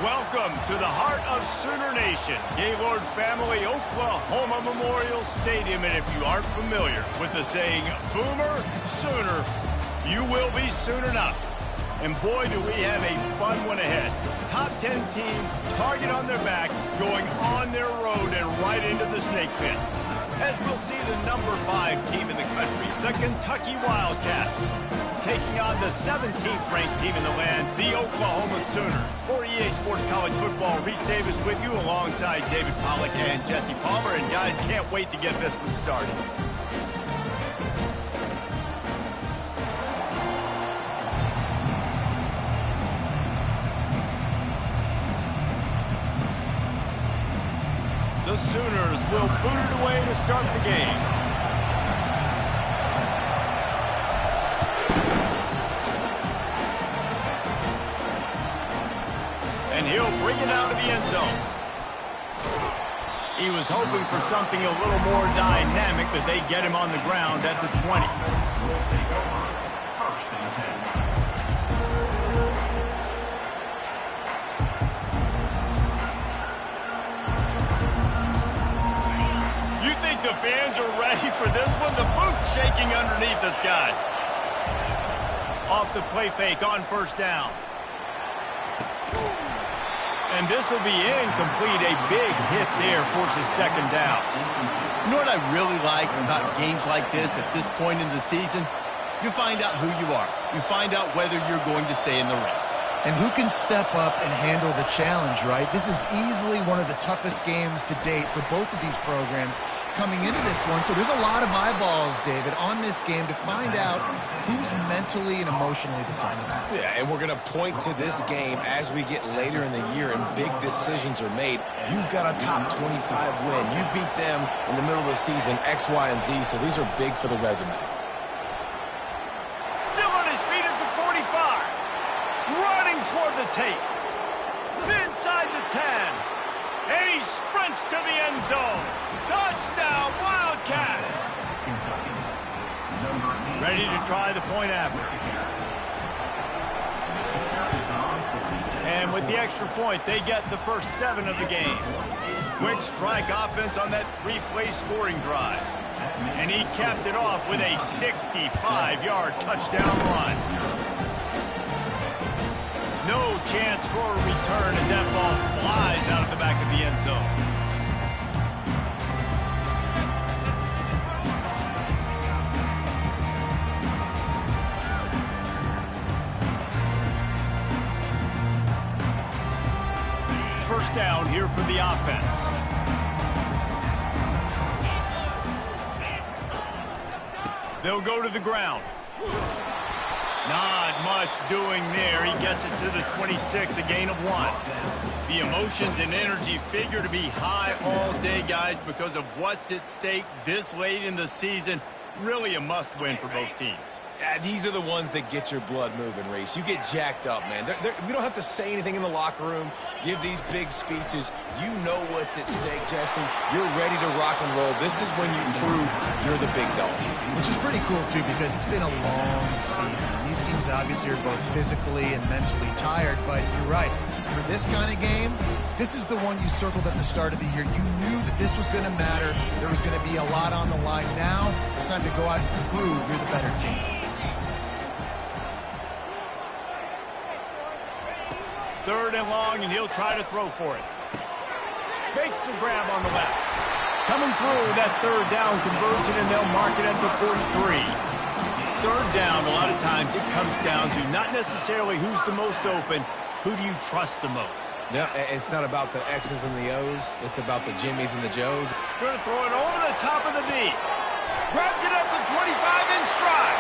Welcome to the heart of Sooner Nation, Gaylord Family Oklahoma Memorial Stadium. And if you aren't familiar with the saying, Boomer Sooner, you will be soon enough. And boy, do we have a fun one ahead. Top 10 team, target on their back, going on their road and right into the snake pit. As we'll see the number 5 team in the country, the Kentucky Wildcats, taking on the 17th ranked team in the land, the Oklahoma Sooners. For EA Sports College Football, Reese Davis with you alongside David Pollack and Jesse Palmer. And guys, can't wait to get this one started. The Sooners will boot it away to start the game. And he'll bring it out of the end zone. He was hoping for something a little more dynamic, but they get him on the ground at the 20. You think the fans are ready for this one? The booth's shaking underneath us, guys. Off the play fake on first down. And this will be incomplete. A big hit there forces second down. You know what I really like about games like this at this point in the season? You find out who you are. You find out whether you're going to stay in the race. And who can step up and handle the challenge, right? This is easily one of the toughest games to date for both of these programs coming into this one. So there's a lot of eyeballs, David, on this game to find out who's mentally and emotionally the toughest. Yeah, and we're going to point to this game as we get later in the year and big decisions are made. You've got a top 25 win. You beat them in the middle of the season, X, Y, and Z, so these are big for the resume. Still on his feet at the 45. Running toward the tape. Inside the 10. And he sprints to the end zone. Touchdown, Wildcats. Ready to try the point after. And with the extra point, they get the first 7 of the game. Quick strike offense on that 3-play scoring drive. And he capped it off with a 65-yard touchdown run. No chance for a return as that ball flies out of the back of the end zone. First down here for the offense. They'll go to the ground. Not much doing there. He gets it to the 26, a gain of 1. The emotions and energy figure to be high all day, guys, because of what's at stake this late in the season. Really a must-win for both teams. Yeah, these are the ones that get your blood moving, Reese. You get jacked up, man. We don't have to say anything in the locker room, give these big speeches. You know what's at stake, Jesse. You're ready to rock and roll. This is when you prove you're the big dog. Which is pretty cool, too, because it's been a long season. These teams obviously are both physically and mentally tired, but you're right. For this kind of game, this is the one you circled at the start of the year. You knew that this was going to matter. There was going to be a lot on the line. Now it's time to go out and prove you're the better team. Third and long, and he'll try to throw for it. Makes the grab on the left. Coming through that third down conversion, and they'll mark it at the 43. Third down, a lot of times it comes down to not necessarily who's the most open, who do you trust the most? Yeah, it's not about the X's and the O's. It's about the Jimmies and the Joes. Going to throw it over the top of the knee. Grabs it at the 25 in stride.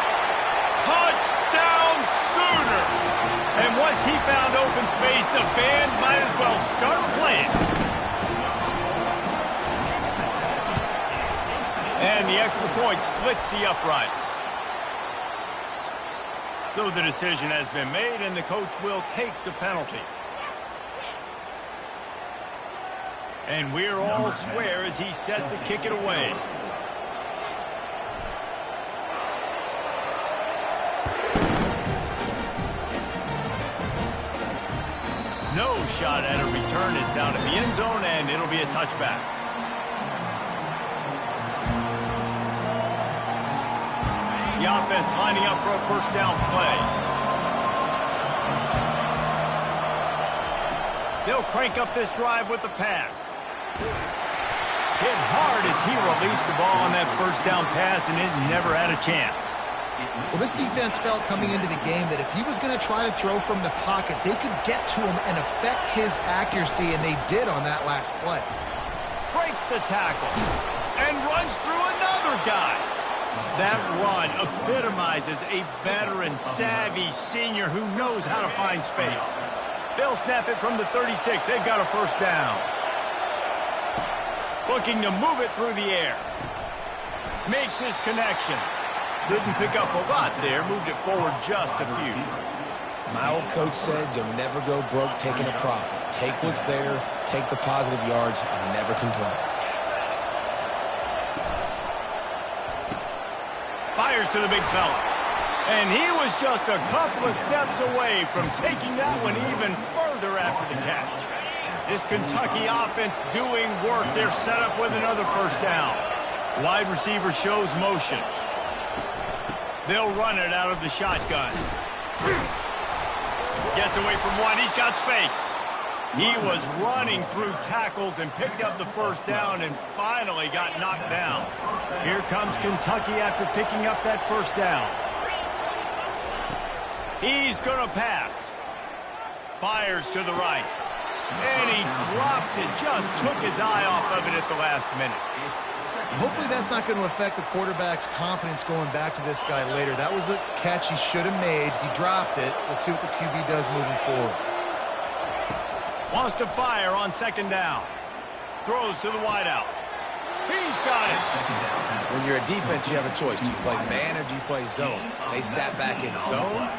Touchdown, Sooners! And once he found open space, the band might as well start playing. And the extra point splits the uprights. So the decision has been made, and the coach will take the penalty. And we're all square as he's set to kick it away. No shot at a return. It's out of the end zone, and it'll be a touchback. The offense lining up for a first down play. They'll crank up this drive with the pass. Hit hard as he released the ball on that first down pass and has never had a chance. Well, this defense felt coming into the game that if he was going to try to throw from the pocket, they could get to him and affect his accuracy, and they did on that last play. Breaks the tackle and runs through another guy. That run epitomizes a veteran, savvy senior who knows how to find space. They'll snap it from the 36. They've got a first down. Looking to move it through the air. Makes his connection. Didn't pick up a lot there. Moved it forward just a few. My old coach said you'll never go broke taking a profit. Take what's there, take the positive yards, and never complain. Fires to the big fella. And he was just a couple of steps away from taking that one even further after the catch. This Kentucky offense doing work. They're set up with another first down. Wide receiver shows motion. They'll run it out of the shotgun. Gets away from one. He's got space. He was running through tackles and picked up the first down and finally got knocked down. Here comes Kentucky after picking up that first down. He's going to pass. Fires to the right. And he drops it. Just took his eye off of it at the last minute. Hopefully that's not going to affect the quarterback's confidence going back to this guy later. That was a catch he should have made. He dropped it. Let's see what the QB does moving forward. Wants to fire on second down. Throws to the wideout. He's got it. When you're a defense, you have a choice. Do you play man or do you play zone? They sat back in zone.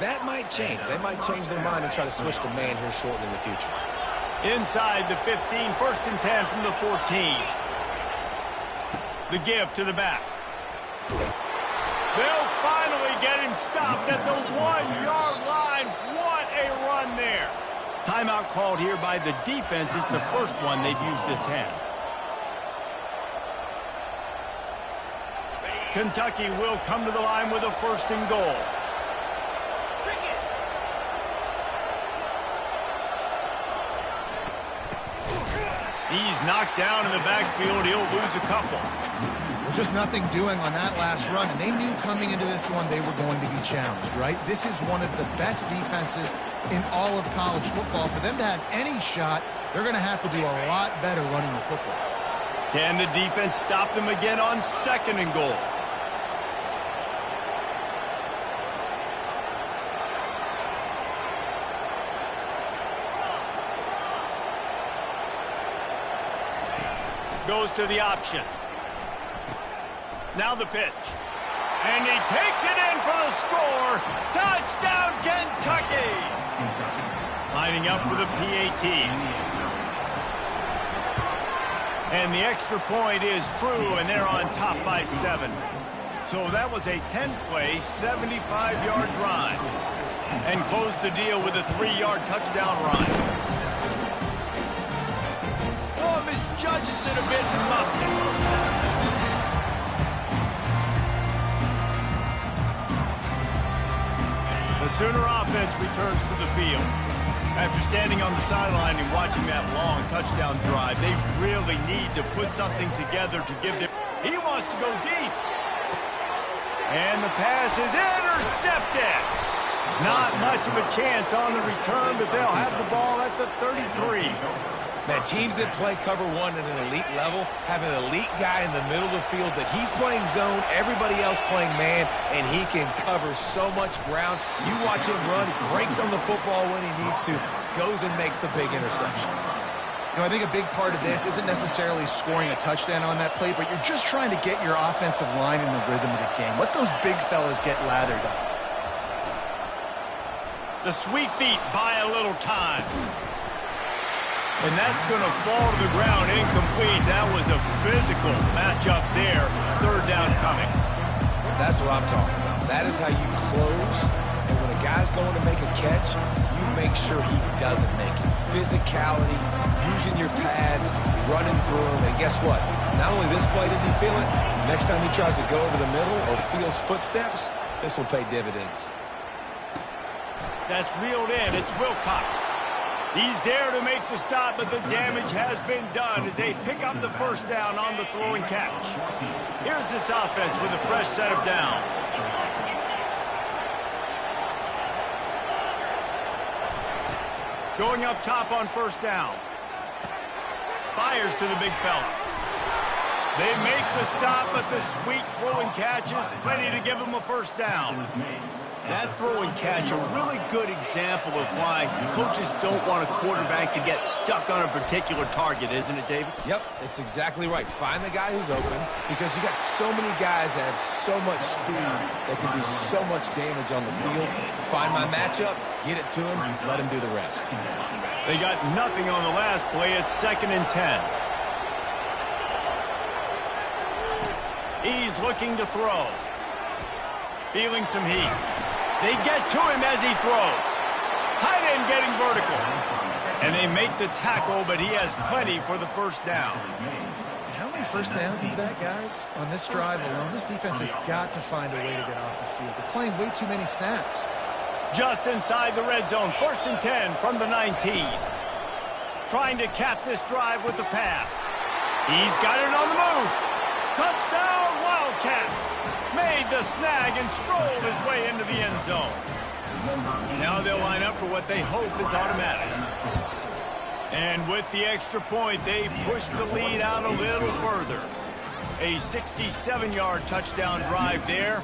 That might change. They might change their mind and try to switch to man here shortly in the future. Inside the 15, first and 10 from the 14. The give to the back. They'll finally get him stopped at the 1-yard line. What a run there. Timeout called here by the defense. It's the first one they've used this half. Kentucky will come to the line with a first and goal. He's knocked down in the backfield. He'll lose a couple. Well, just nothing doing on that last run, and they knew coming into this one they were going to be challenged, right? This is one of the best defenses in all of college football. For them to have any shot, they're going to have to do a lot better running the football. Can the defense stop them again on second and goal? Goes to the option. Now the pitch. And he takes it in for the score. Touchdown, Kentucky! Lining up for the PAT. And the extra point is true, and they're on top by 7. So that was a 10-play, 75-yard drive. And close the deal with a 3-yard touchdown run. Misjudges it a bit and muffs it. The Sooner offense returns to the field. After standing on the sideline and watching that long touchdown drive, they really need to put something together to give them. He wants to go deep. And the pass is intercepted. Not much of a chance on the return, but they'll have the ball at the 33. Man, teams that play cover one at an elite level have an elite guy in the middle of the field that he's playing zone, everybody else playing man, and he can cover so much ground. You watch him run, he breaks on the football when he needs to, goes and makes the big interception. You know, I think a big part of this isn't necessarily scoring a touchdown on that play, but you're just trying to get your offensive line in the rhythm of the game. Let those big fellas get lathered up. The sweet feet buy a little time. And that's going to fall to the ground incomplete. That was a physical matchup there. Third down coming. That's what I'm talking about. That is how you close And when a guy's going to make a catch, you make sure he doesn't make it. Physicality, using your pads, running through them. And guess what? Not only this play does he feel it, next time he tries to go over the middle or feels footsteps, this will pay dividends. That's reeled in. It's Wilcox. He's there to make the stop, but the damage has been done as they pick up the first down on the throw and catch. Here's this offense with a fresh set of downs. Going up top on first down. Fires to the big fella. They make the stop, but the sweet throw and catch is plenty to give them a first down. That throw and catch, a really good example of why coaches don't want a quarterback to get stuck on a particular target, isn't it, David? Yep, that's exactly right. Find the guy who's open because you got so many guys that have so much speed that can do so much damage on the field. Find my matchup, get it to him, let him do the rest. They got nothing on the last play. It's 2nd and 10. He's looking to throw. Feeling some heat. They get to him as he throws. Tight end getting vertical. And they make the tackle, but he has plenty for the first down. How many first downs is that, guys? On this drive alone, this defense has got to find a way to get off the field. They're playing way too many snaps. Just inside the red zone. 1st and 10 from the 19. Trying to cap this drive with the pass. He's got it on the move. Touchdown, Wildcats. Made the snag and strolled his way into the end zone. Now they'll line up for what they hope is automatic. And with the extra point, they push the lead out a little further. A 67-yard touchdown drive there.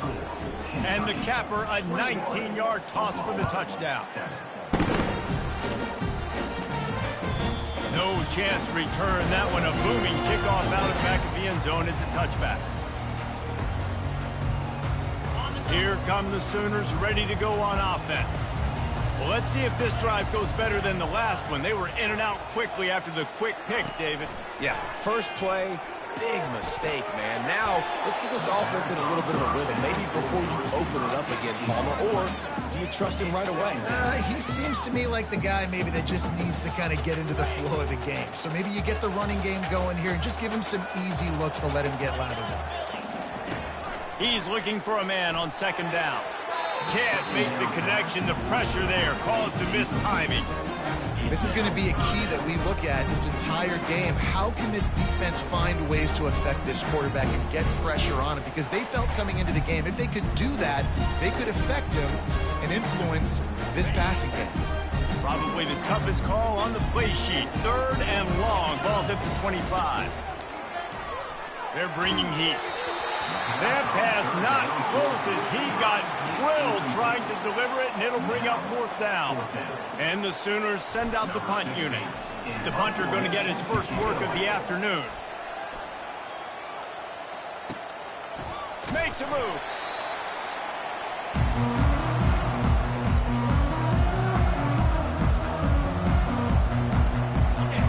And the capper, a 19-yard toss for the touchdown. No chance to return that one. A booming kickoff out of the back of the end zone. It's a touchback. Here come the Sooners ready to go on offense. Well, let's see if this drive goes better than the last one. They were in and out quickly after the quick pick, David. Yeah, first play, big mistake, man. Now, let's get this offense in a little bit of a rhythm. Maybe before you open it up again, Palmer, or do you trust him right away? He seems to me like the guy maybe that just needs to kind of get into the flow of the game. So maybe you get the running game going here and just give him some easy looks to let him get lathered up. He's looking for a man on 2nd down. Can't make the connection. The pressure there caused the missed timing. This is going to be a key that we look at this entire game. How can this defense find ways to affect this quarterback and get pressure on him? Because they felt coming into the game, if they could do that, they could affect him and influence this passing game. Probably the toughest call on the play sheet. 3rd and long. Ball's at the 25. They're bringing heat. That pass not close as he got drilled trying to deliver it, and it'll bring up 4th down. And the Sooners send out the punt unit. The punter going to get his first work of the afternoon. Makes a move.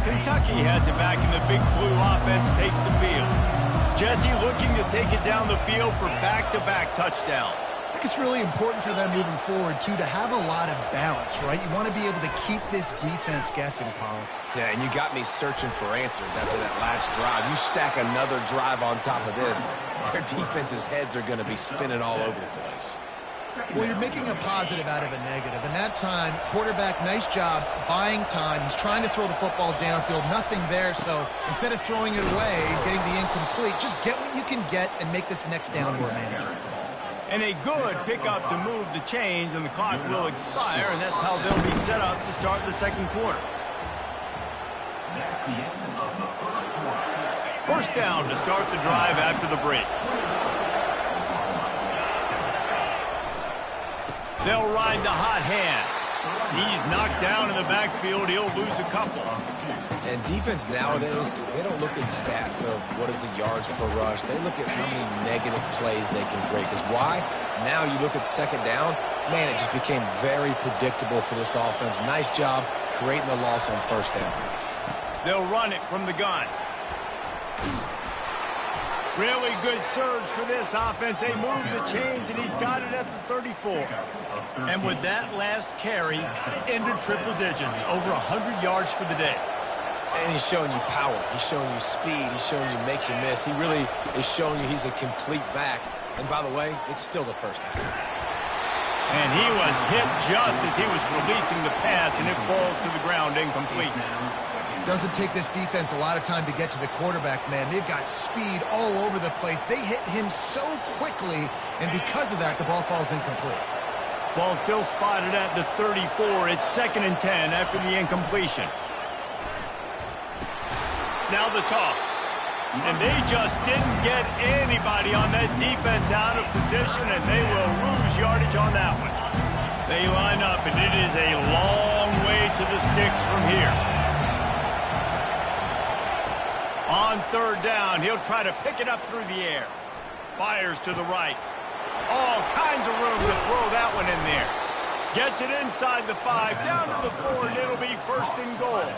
Kentucky has it back, and the Big Blue offense takes the field. Jesse looking to take it down the field for back-to-back touchdowns. I think it's really important for them moving forward, too, to have a lot of balance, right? You want to be able to keep this defense guessing, Paul. Yeah, and you got me searching for answers after that last drive. You stack another drive on top of this, their defense's heads are going to be spinning all over the place. Well, you're making a positive out of a negative. And that time, quarterback, nice job buying time. He's trying to throw the football downfield. Nothing there. So instead of throwing it away, getting the incomplete, just get what you can get and make this next down more manageable. And a good pickup to move the chains, and the clock will expire, and that's how they'll be set up to start the 2nd quarter. First down to start the drive after the break. They'll ride the hot hand. He's knocked down in the backfield. He'll lose a couple. And defense nowadays, they don't look at stats of what is the yards per rush. They look at how many negative plays they can break. Because why? Now you look at 2nd down, man, it just became very predictable for this offense. Nice job creating the loss on 1st down. They'll run it from the gun. Really good surge for this offense. They move the chains, and he's got it at the 34. And with that last carry, into triple digits, over 100 yards for the day. And he's showing you power. He's showing you speed. He's showing you make you miss. He really is showing you he's a complete back. And by the way, it's still the first half. And he was hit just as he was releasing the pass, and it falls to the ground incomplete. Doesn't take this defense a lot of time to get to the quarterback, man. They've got speed all over the place. They hit him so quickly, and because of that, the ball falls incomplete. Ball still spotted at the 34. It's 2nd and 10 after the incompletion. Now the toss. And they just didn't get anybody on that defense out of position, and they will lose yardage on that one. They line up, and it is a long way to the sticks from here. On 3rd down, he'll try to pick it up through the air. Fires to the right. All kinds of room to throw that one in there. Gets it inside the 5, down to the 4, and it'll be 1st and goal.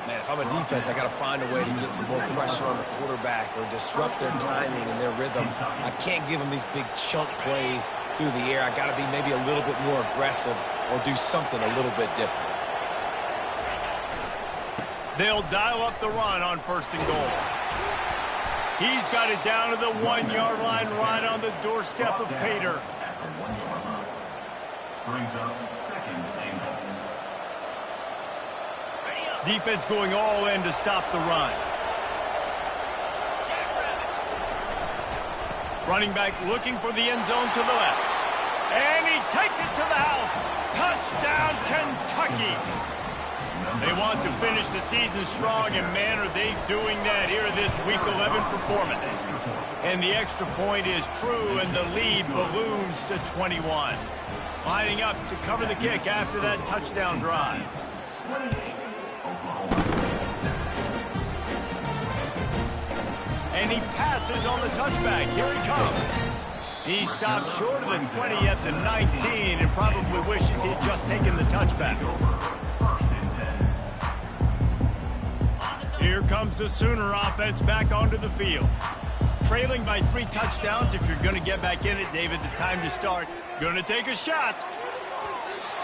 Man, if I'm a defense, I got to find a way to get some more pressure on the quarterback or disrupt their timing and their rhythm. I can't give them these big chunk plays through the air. I got to be maybe a little bit more aggressive or do something a little bit different. They'll dial up the run on 1st and goal. He's got it down to the 1-yard line right on the doorstep of Pater. Defense going all in to stop the run. Running back looking for the end zone to the left. And he takes it to the house. Touchdown, Kentucky. They want to finish the season strong, and man, are they doing that here in this Week 11 performance. And the extra point is true, and the lead balloons to 21. Lining up to cover the kick after that touchdown drive. And he passes on the touchback. Here he comes. He stopped short of the 20 at the 19 and probably wishes he had just taken the touchback. Here comes the Sooner offense back onto the field. Trailing by 3 touchdowns. If you're going to get back in it, David, the time to start. Going to take a shot.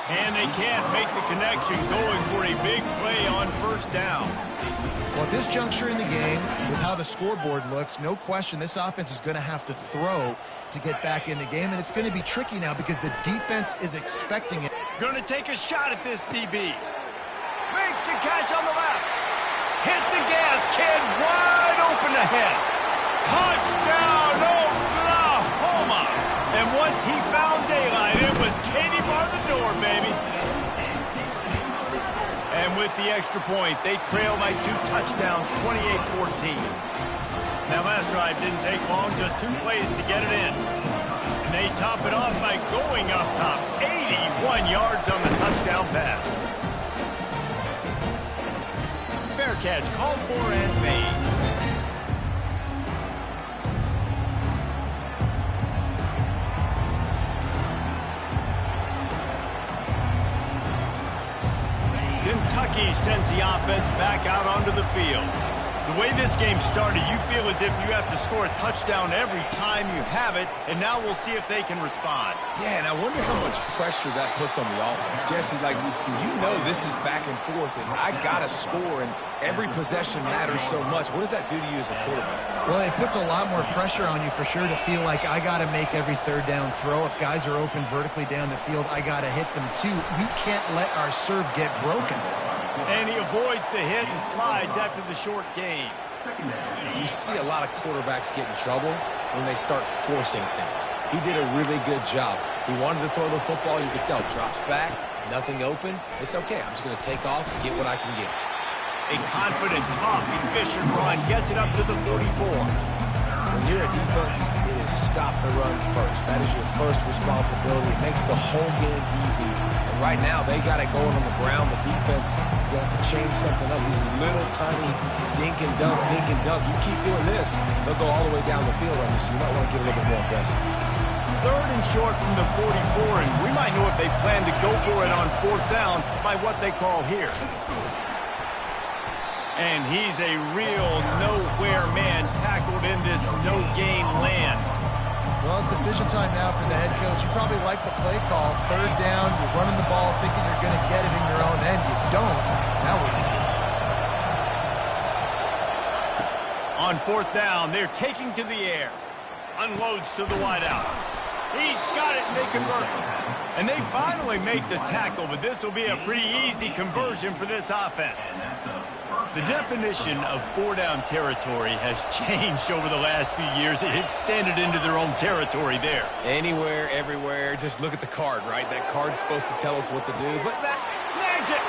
And they can't make the connection, going for a big play on 1st down. Well, at this juncture in the game, with how the scoreboard looks, no question this offense is going to have to throw to get back in the game, and it's going to be tricky now because the defense is expecting it. Going to take a shot at this DB. Makes the catch on the left. Hit the gas, kid, wide open ahead. Touchdown, Oklahoma. And once he found daylight, it was Katie bar the door, baby. And with the extra point, they trail by 2 touchdowns, 28-14. Now, last drive didn't take long, just 2 plays to get it in. And they top it off by going up top, 81 yards on the touchdown pass. Fair catch, called for and made. Kentucky sends the offense back out onto the field. The way this game started, you feel as if you have to score a touchdown every time you have it, and now we'll see if they can respond. Yeah, and I wonder how much pressure that puts on the offense. Jesse, like, you know this is back and forth, and I got to score, and every possession matters so much. What does that do to you as a quarterback? Well, it puts a lot more pressure on you for sure to feel like I got to make every 3rd down throw. If guys are open vertically down the field, I got to hit them too. We can't let our serve get broken. And he avoids the hit and slides after the short gain. You see a lot of quarterbacks get in trouble when they start forcing things. He did a really good job. He wanted to throw the football. You could tell. Drops back, nothing open. It's okay. I'm just going to take off and get what I can get. A confident, tough, efficient run gets it up to the 44. When you're a defense, it is stop the run first. That is your first responsibility. It makes the whole game easy. And right now, they got it going on the ground. The defense is going to have to change something up. These little tiny dink and dunk, dink and dunk. You keep doing this, they'll go all the way down the field on you, so you might want to get a little bit more aggressive. 3rd and short from the 44, and we might know if they plan to go for it on 4th down by what they call here. And he's a real nowhere man tackled in this no-gain land. Well, it's decision time now for the head coach. You probably like the play call. Third down, you're running the ball thinking you're going to get it in your own end. You don't. Now what do you do? On fourth down, they're taking to the air. Unloads to the wideout. He's got it, and they convert. And they finally make the tackle, but this will be a pretty easy conversion for this offense. The definition of four-down territory has changed over the last few years. It extended into their own territory there. Anywhere, everywhere. Just look at the card, right? That card's supposed to tell us what to do, but that Snags it,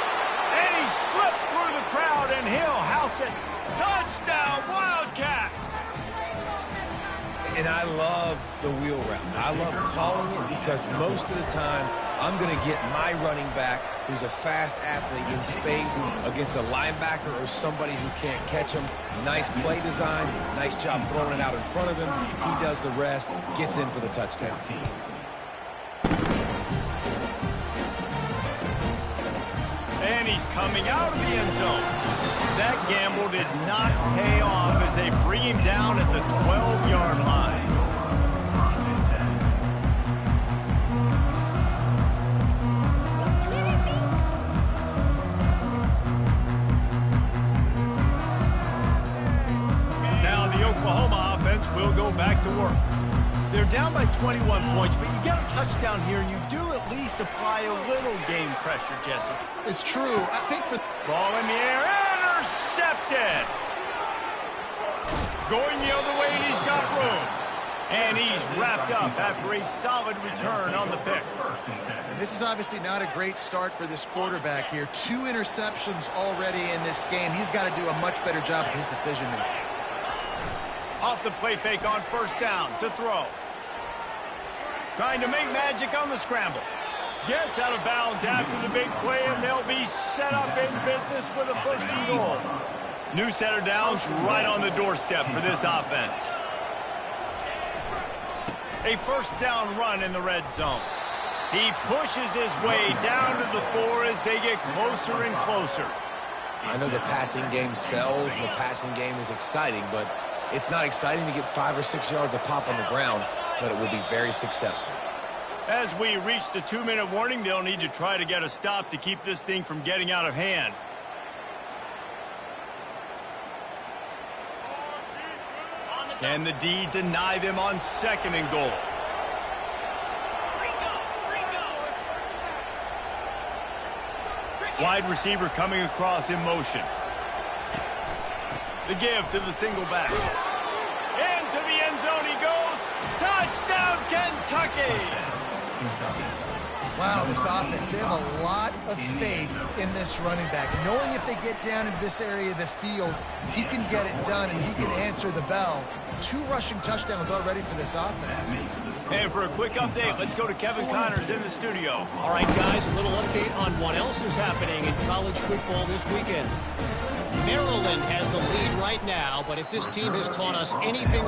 and he slipped through the crowd, and he'll house it. Touchdown, Wildcats! And I love the wheel route. I love calling it because most of the time I'm going to get my running back who's a fast athlete in space against a linebacker or somebody who can't catch him. Nice play design, nice job throwing it out in front of him. He does the rest, gets in for the touchdown. And he's coming out of the end zone. That gamble did not pay off as they bring him down at the 12-yard line. Now the Oklahoma offense will go back to work. They're down by 21 points, but you get a touchdown here, and you do at least apply a little game pressure, Jesse. It's true. I think for... Ball in the air, intercepted. Going the other way, and he's got room. And he's wrapped up after a solid return on the pick. And this is obviously not a great start for this quarterback here. 2 interceptions already in this game. He's got to do a much better job at his decision-making. Off the play fake on first down to throw. Trying to make magic on the scramble. Gets out of bounds after the big play, and they'll be set up in business with a first and goal. New set of downs right on the doorstep for this offense. A first down run in the red zone. He pushes his way down to the 4 as they get closer and closer. I know the passing game sells and the passing game is exciting, but it's not exciting to get 5 or 6 yards a pop on the ground, but it will be very successful. As we reach the 2-minute warning, they'll need to try to get a stop to keep this thing from getting out of hand. Can the D deny them on second and goal? Wide receiver coming across in motion. The give to the single back. Into the end zone he goes. Touchdown, Kentucky! Wow, this offense, they have a lot of faith in this running back. Knowing if they get down into this area of the field, he can get it done and he can answer the bell. 2 rushing touchdowns already for this offense. And for a quick update, let's go to Kevin Connors in the studio. All right, guys, a little update on what else is happening in college football this weekend. Maryland has the lead right now, but if this team has taught us anything